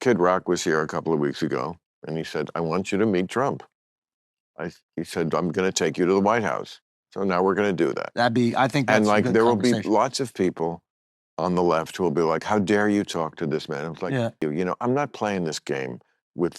Kid Rock was here a couple of weeks ago, and he said, I want you to meet Trump. He said, I'm going to take you to the White House. So now we're going to do that. I think that's and like a good there will be conversation. lots of people on the left who will be like, how dare you talk to this man? I was like, you know, I'm not playing this game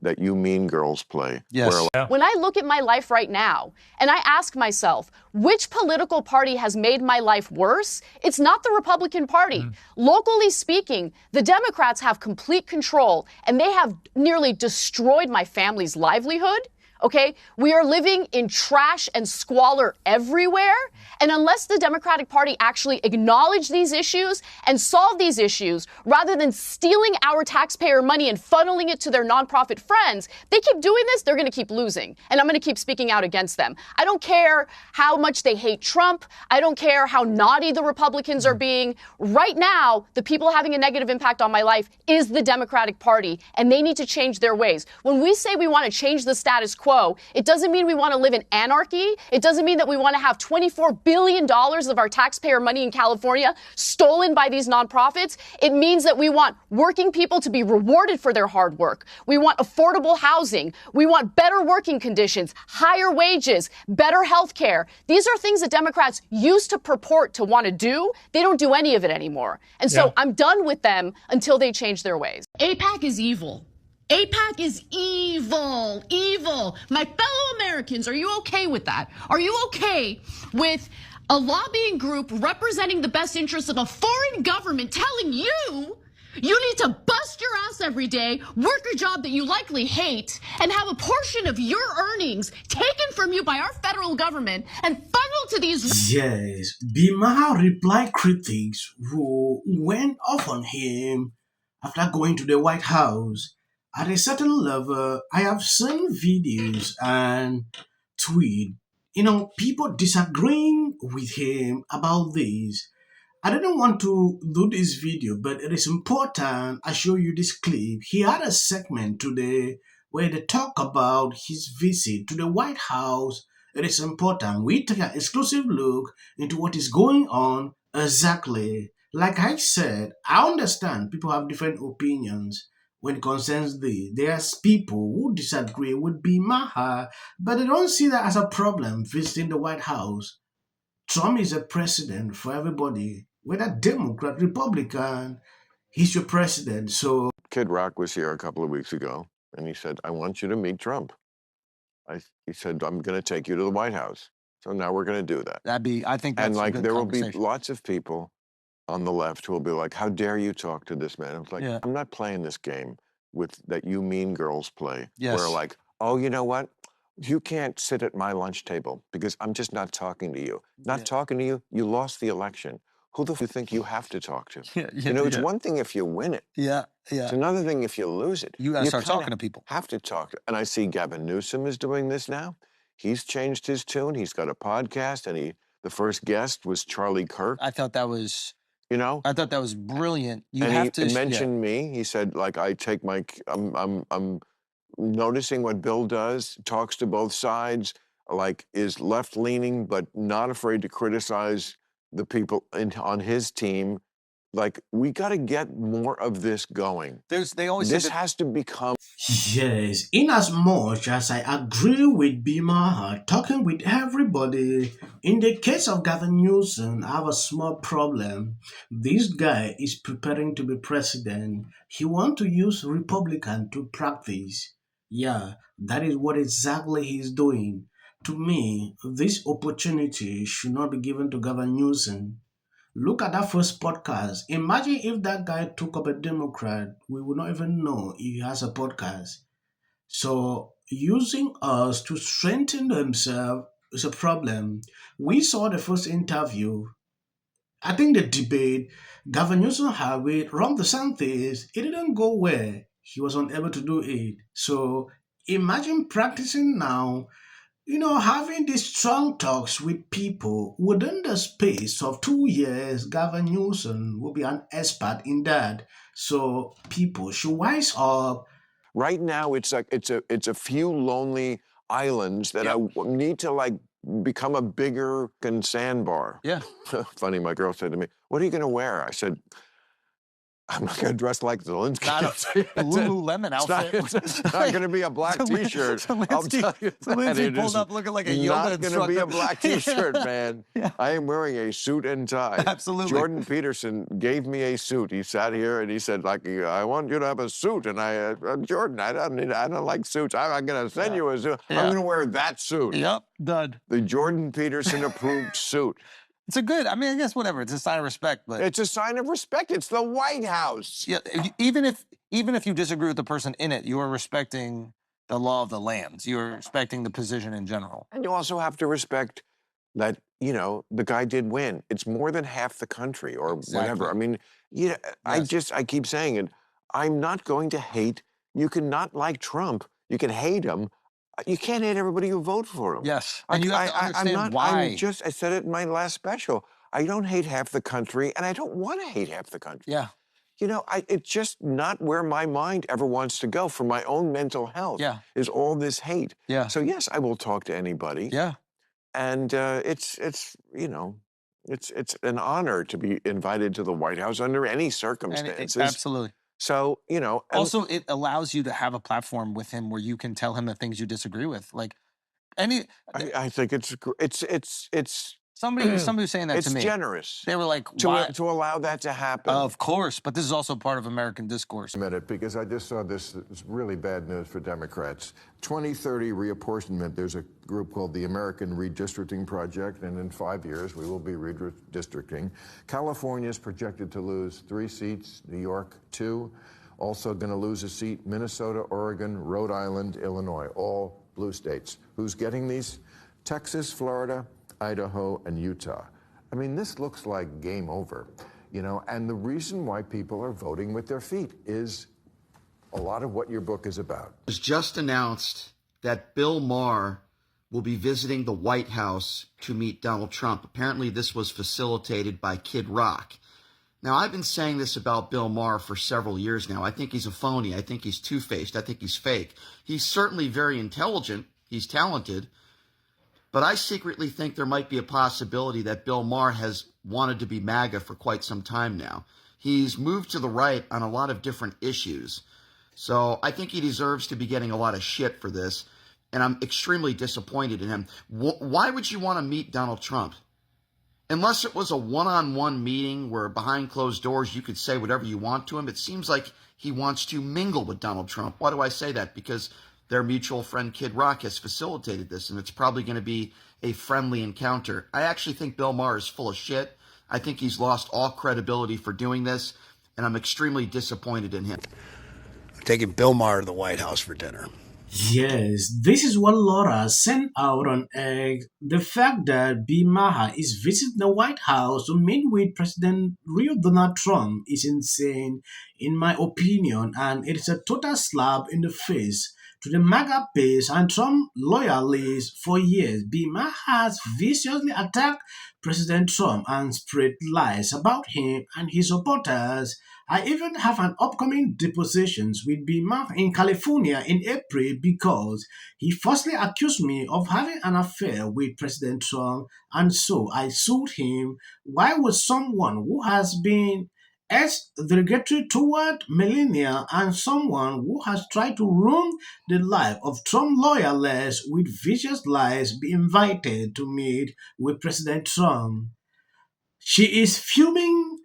that you mean girls play. Yes. When I look at my life right now and I ask myself, which political party has made my life worse? It's not the Republican Party. Locally speaking, the Democrats have complete control and they have nearly destroyed my family's livelihood. Okay, we are living in trash and squalor everywhere. And unless the Democratic Party actually acknowledge these issues and solve these issues, rather than stealing our taxpayer money and funneling it to their nonprofit friends, they keep doing this, they're going to keep losing. And I'm going to keep speaking out against them. I don't care how much they hate Trump. I don't care how naughty the Republicans are being. Right now, the people having a negative impact on my life is the Democratic Party, and they need to change their ways. When we say we want to change the status quo, it doesn't mean we want to live in anarchy. It doesn't mean that we want to have $24 billion of our taxpayer money in California stolen by these nonprofits. It means that we want working people to be rewarded for their hard work. We want affordable housing. We want better working conditions, higher wages, better health care. These are things that Democrats used to purport to want to do. They don't do any of it anymore. And so I'm done with them until they change their ways. AIPAC is evil. AIPAC is evil, evil. My fellow Americans, are you okay with that? Are you okay with a lobbying group representing the best interests of a foreign government telling you you need to bust your ass every day, work a job that you likely hate, and have a portion of your earnings taken from you by our federal government and funneled to these... Yes, Bill Maher replied critics who went off on him after going to the White House. At a certain level, I have seen videos and tweets, people disagreeing with him about this. I didn't want to do this video, but it is important I show you this clip. He had a segment today where they talk about his visit to the White House. It is important we take an exclusive look into what is going on exactly. Like I said, I understand people have different opinions when it concerns this. There's people who disagree with Bill Maher, but they don't see that as a problem visiting the White House. Trump is a president for everybody, whether Democrat, Republican, he's your president. So Kid Rock was here a couple of weeks ago, and he said, I want you to meet Trump. He said, I'm going to take you to the White House. So now we're going to do that. I think that's and like a good there will be conversation. lots of people on the left who will be like, how dare you talk to this man? I was like, I'm not playing this game that you mean girls play. Yes. Where like, oh, you know what? You can't sit at my lunch table because I'm just not talking to you. Not talking to you, you lost the election. Who the f*** you think you have to talk to? It's one thing if you win it. It's another thing if you lose it. You got to start talking to people. Have to talk. And I see Gavin Newsom is doing this now. He's changed his tune. He's got a podcast, and the first guest was Charlie Kirk. I thought that was... I thought that was brilliant. He mentioned me. He said, like, I'm noticing what Bill does, talks to both sides, like is left-leaning, but not afraid to criticize the people on his team. Like, we got to get more of this going. This has to become... Yes, in as much as I agree with Bill Maher, talking with everybody, in the case of Gavin Newsom, I have a small problem. This guy is preparing to be president. He wants to use Republican to practice. Yeah, that is what exactly he's doing. To me, this opportunity should not be given to Gavin Newsom. Look at that first podcast. Imagine if that guy took up a Democrat, we would not even know if he has a podcast. So using us to strengthen himself is a problem. We saw the first interview. I think the debate Gavin Newsom had with Ron DeSantis, it didn't go well. He was unable to do it. So imagine practicing now, having these strong talks with people within the space of 2 years. Gavin Newsom will be an expert in that. So people should wise up. Right now, it's a few lonely islands that I need to become a bigger sandbar. Yeah. Funny, my girl said to me, "What are you going to wear?" I said, I'm not going to dress like Zelensky. Not a Lululemon outfit. It's not going to be a black T-shirt. I'll tell you that. Lindsay pulled up looking like a yoga instructor. Not going to be a black T-shirt, man. Yeah. I am wearing a suit and tie. Absolutely. Jordan Peterson gave me a suit. He sat here and he said, like, I want you to have a suit. And I, Jordan, I don't like suits. I'm going to send you a suit. I'm going to wear that suit. Yep, done. The Jordan Peterson approved suit. It's a good, I mean, I guess whatever. It's a sign of respect, but it's a sign of respect. It's the White House. Yeah, even if you disagree with the person in it, you are respecting the law of the lands. You're respecting the position in general. And you also have to respect that, you know, the guy did win. It's more than half the country or whatever. I mean, you know, yes. I keep saying it. I'm not going to hate. You can not like Trump. You can hate him. You can't hate everybody who vote for him. Yes, and you have to understand why. I said it in my last special. I don't hate half the country, and I don't want to hate half the country. Yeah. You know, it's just not where my mind ever wants to go for my own mental health. Yeah. Is all this hate. Yeah. So yes, I will talk to anybody. Yeah. And it's you know, it's an honor to be invited to the White House under any circumstances. Absolutely. So, you know. Also, it allows you to have a platform with him where you can tell him the things you disagree with. Like, I think it's somebody was saying that to me. It's generous. They were like, to allow that to happen. Of course, but this is also part of American discourse. A minute, because I just saw this really bad news for Democrats. 2030 reapportionment, there's a group called the American Redistricting Project, and in 5 years we will be redistricting. California is projected to lose 3 seats, New York 2, also going to lose a seat, Minnesota, Oregon, Rhode Island, Illinois, all blue states. Who's getting these? Texas, Florida, Idaho, and Utah. I mean, this looks like game over, you know, and the reason why people are voting with their feet is a lot of what your book is about. It was just announced that Bill Maher will be visiting the White House to meet Donald Trump. Apparently, this was facilitated by Kid Rock. Now, I've been saying this about Bill Maher for several years now. I think he's a phony. I think he's two-faced. I think he's fake. He's certainly very intelligent. He's talented. But I secretly think there might be a possibility that Bill Maher has wanted to be MAGA for quite some time now. He's moved to the right on a lot of different issues. So I think he deserves to be getting a lot of shit for this. And I'm extremely disappointed in him. Why would you want to meet Donald Trump? Unless it was a one-on-one meeting where behind closed doors you could say whatever you want to him, it seems like he wants to mingle with Donald Trump. Why do I say that? Because their mutual friend Kid Rock has facilitated this, and it's probably going to be a friendly encounter. I actually think Bill Maher is full of shit. I think he's lost all credibility for doing this, and I'm extremely disappointed in him. I'm taking Bill Maher to the White House for dinner. Yes, this is what Laura sent out on X. The fact that Bill Maher is visiting the White House to meet with President real Donald Trump is insane, in my opinion, and it is a total slap in the face to the MAGA base and Trump loyalists for years. Bill Maher has viciously attacked President Trump and spread lies about him and his supporters. I even have an upcoming deposition with Bill Maher in California in April because he falsely accused me of having an affair with President Trump, and so I sued him. Why would someone who has been derogatory toward millennia and someone who has tried to ruin the life of Trump loyalists with vicious lies be invited to meet with President Trump? She is fuming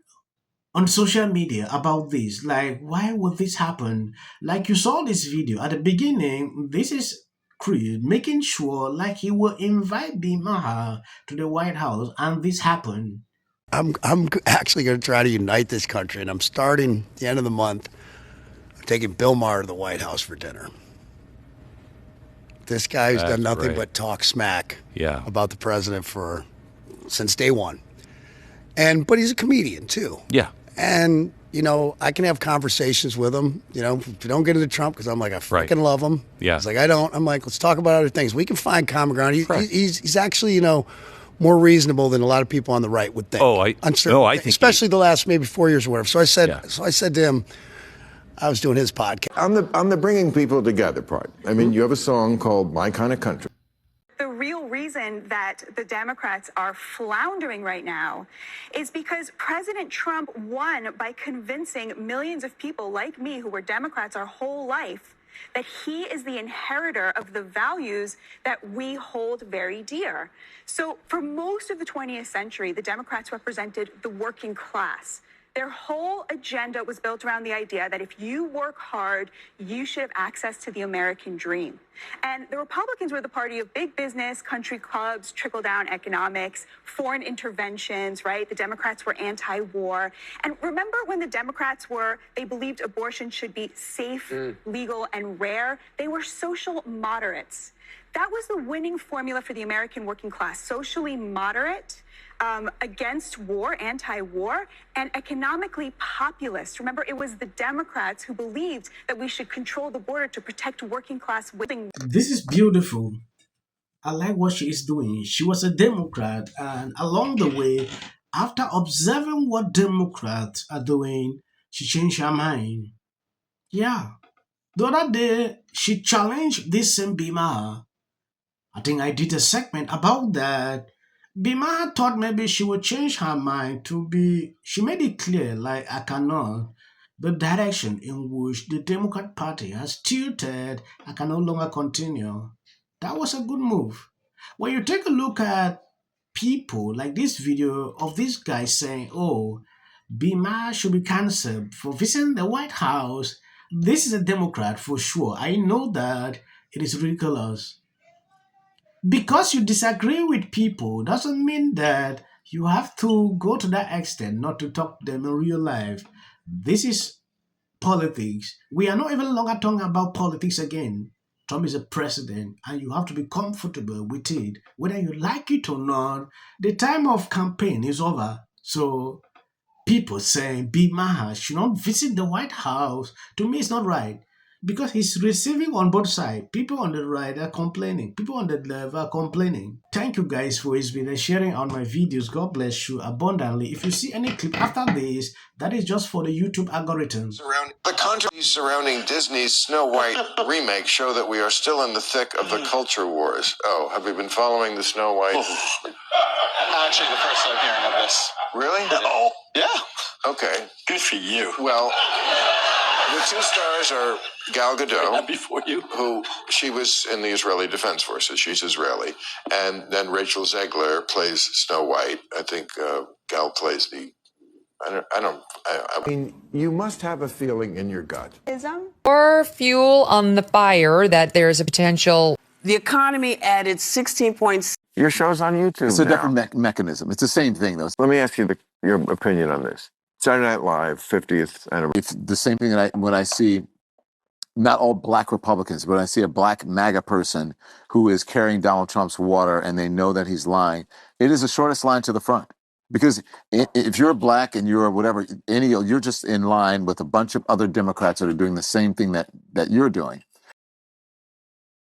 on social media about this. Like, why would this happen? Like, you saw this video at the beginning. This is Chris making sure like he will invite Bill Maher to the White House, and this happened. I'm actually going to try to unite this country, and I'm starting at the end of the month. I'm taking Bill Maher to the White House for dinner. This guy who's done nothing but talk smack about the president since day one. But he's a comedian too. Yeah. And, you know, I can have conversations with him, you know, if we don't get into Trump, because I'm like, I freaking love him. Yeah. He's like, I don't. I'm like, let's talk about other things. We can find common ground. He's actually, you know, more reasonable than a lot of people on the right would think. I think especially the last maybe 4 years or whatever. So I said to him, I was doing his podcast. On the bringing people together part. I mean, you have a song called My Kind of Country. The real reason that the Democrats are floundering right now is because President Trump won by convincing millions of people like me who were Democrats our whole life that he is the inheritor of the values that we hold very dear. So for most of the 20th century, the Democrats represented the working class. Their whole agenda was built around the idea that if you work hard, you should have access to the American dream. And the Republicans were the party of big business, country clubs, trickle-down economics, foreign interventions, right? The Democrats were anti-war. And remember when the Democrats they believed abortion should be safe, legal, and rare? They were social moderates. That was the winning formula for the American working class: socially moderate, against war, anti-war, and economically populist. Remember, it was the Democrats who believed that we should control the border to protect working class women. This is beautiful. I like what she is doing. She was a Democrat, and along the way, after observing what Democrats are doing, she changed her mind. Yeah. The other day, she challenged this same Bill Maher. I think I did a segment about that. Bill Maher thought maybe she would change her mind she made it clear, like I cannot. The direction in which the Democrat Party has tilted, I can no longer continue. That was a good move. When you take a look at people like this video of this guy saying, oh, Bill Maher should be cancelled for visiting the White House, this is a Democrat for sure. I know that it is ridiculous. Because you disagree with people doesn't mean that you have to go to that extent not to talk to them in real life. This is politics. We are not even longer talking about politics again. Trump is a president and you have to be comfortable with it. Whether you like it or not, the time of campaign is over. So people saying Bill Maher should not visit the White House, to me it's not right. Because he's receiving on both sides. People on the right are complaining. People on the left are complaining. Thank you guys for been sharing on my videos. God bless you abundantly. If you see any clip after this, that is just for the YouTube algorithms. The controversies surrounding Disney's Snow White remake show that we are still in the thick of the culture wars. Oh, have we been following the Snow White? Actually, the first time hearing of this. Really? Oh, yeah. Okay. Good for you. Well, the two stars are Gal Gadot, Before you. who she was in the Israeli Defense Forces. She's Israeli. And then Rachel Zegler plays Snow White. I think Gal plays I mean, you must have a feeling in your gut. Or fuel on the fire that there's a potential. The economy added 16.6. Your show's on YouTube. It's a now. different mechanism. It's the same thing, though. Let me ask you your opinion on this. Saturday Night Live, 50th anniversary. It's the same thing that when I see not all black Republicans, but I see a black MAGA person who is carrying Donald Trump's water and they know that he's lying. It is the shortest line to the front. Because if you're black and you're whatever, you're just in line with a bunch of other Democrats that are doing the same thing that you're doing.